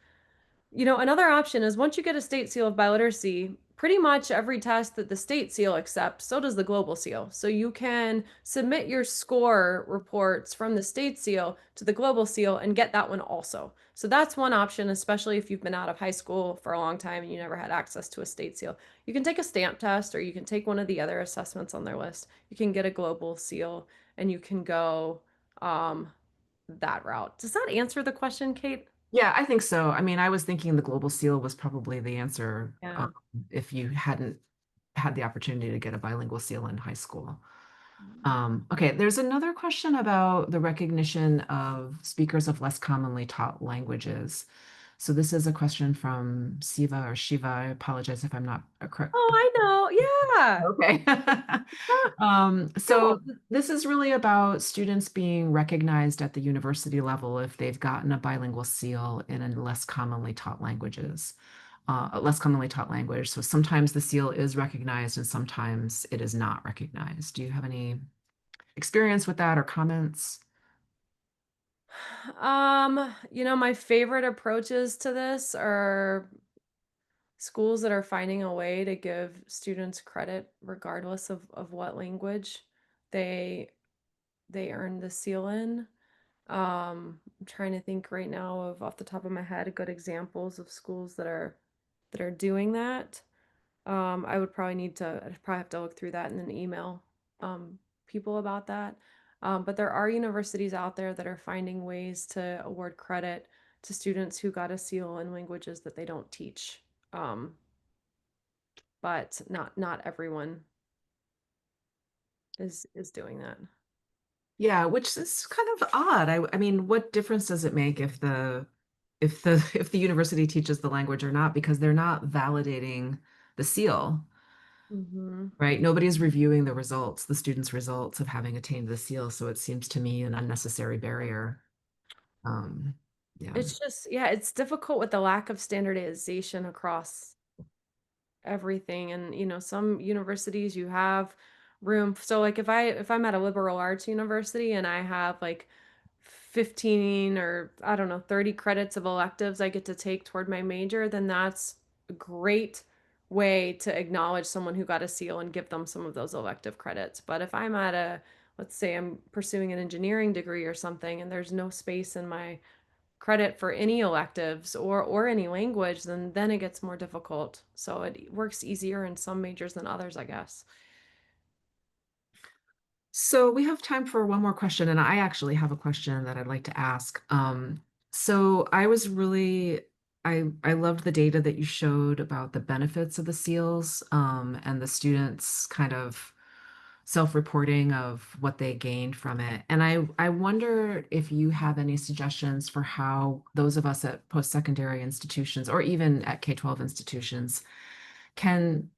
another option is once you get a state seal of biliteracy, pretty much every test that the state seal accepts, so does the global seal. So you can submit your score reports from the state seal to the global seal and get that one also. So that's one option, especially if you've been out of high school for a long time and you never had access to a state seal. You can take a stamp test or you can take one of the other assessments on their list. You can get a global seal and you can go that route. Does that answer the question, Kate? Yeah, I think so. I mean, I was thinking the global seal was probably the answer Yeah. if you hadn't had the opportunity to get a bilingual seal in high school. Okay, there's another question about the recognition of speakers of less commonly taught languages. So this is a question from Siva or Shiva. I apologize if I'm not correct. Oh, I know. Yeah. Okay. So Cool. this is really about students being recognized at the university level if they've gotten a bilingual seal in a less commonly taught language. So sometimes the seal is recognized and sometimes it is not recognized. Do you have any experience with that or comments? My favorite approaches to this are schools that are finding a way to give students credit regardless of what language they they earn the seal in. I'm trying to think right now of off the top of my head good examples of schools that are doing that. I would probably I'd probably have to look through that and then email people about that. But there are universities out there that are finding ways to award credit to students who got a seal in languages that they don't teach. Um, but not everyone is doing that. Yeah, which is kind of odd. I mean, what difference does it make if if the university teaches the language or not? Because they're not validating the seal, Hmm. right? Nobody's reviewing the results, the students' results of having attained the seal. So it seems to me an unnecessary barrier. Um, yeah. It's just, yeah, it's difficult with the lack of standardization across everything. And some universities you have room, so like if I'm at a liberal arts university and I have like 15 or I don't know 30 credits of electives I get to take toward my major, then that's a great way to acknowledge someone who got a seal and give them some of those elective credits. But if I'm at a, let's say I'm pursuing an engineering degree or something and there's no space in my credit for any electives or any language, then it gets more difficult. So it works easier in some majors than others, I guess. So we have time for one more question, and I actually have a question that I'd like to ask. So I was really I loved the data that you showed about the benefits of the seals, and the students kind of self-reporting of what they gained from it. And I wonder if you have any suggestions for how those of us at post-secondary institutions or even at K-12 institutions can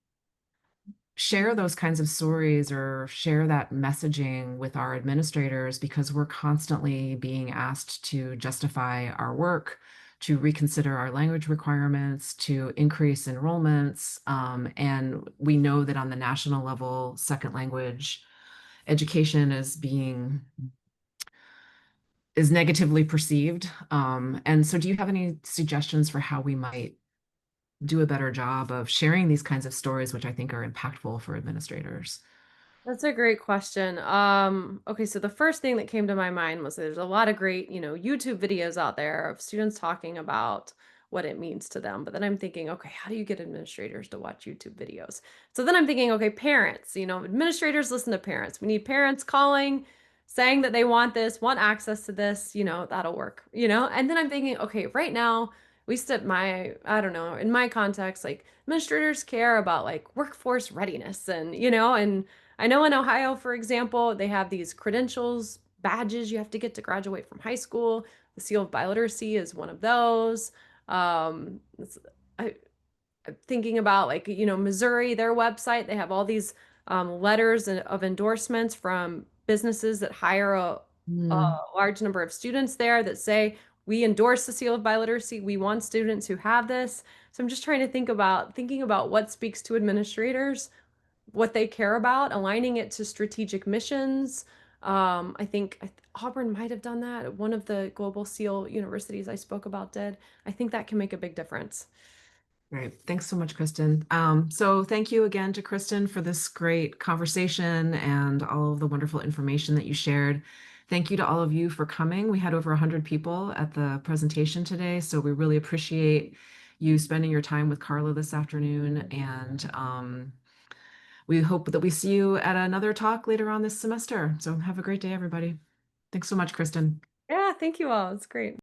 share those kinds of stories or share that messaging with our administrators, because we're constantly being asked to justify our work, to reconsider our language requirements, to increase enrollments. And we know that on the national level, second language education is negatively perceived. And so do you have any suggestions for how we might do a better job of sharing these kinds of stories, which I think are impactful for administrators? That's a great question. Okay, so the first thing that came to my mind was there's a lot of great, YouTube videos out there of students talking about what it means to them. But then I'm thinking, okay, how do you get administrators to watch YouTube videos? So then I'm thinking, okay, parents, administrators listen to parents. We need parents calling, saying that they want this, want access to this, that'll work. And then I'm thinking, okay, right now, at least at I don't know, in my context, like administrators care about like workforce readiness and I know in Ohio, for example, they have these credentials, badges you have to get to graduate from high school. The Seal of Biliteracy is one of those. Um, I, I'm thinking about like, Missouri, their website, they have all these letters of endorsements from businesses that hire a Mm, large number of students there that say, we endorse the Seal of Biliteracy. We want students who have this. So I'm just trying to thinking about what speaks to administrators, what they care about, aligning it to strategic missions. I think Auburn might have done that. One of the Global SEAL universities I spoke about did. I think that can make a big difference. great. Thanks so much, Kristen. So thank you again to Kristen for this great conversation and all of the wonderful information that you shared. Thank you to all of you for coming. We had over 100 people at the presentation today, so we really appreciate you spending your time with Carla this afternoon. And we hope that we see you at another talk later on this semester. So have a great day, everybody. Thanks so much, Kristen. Yeah, thank you all. It's great.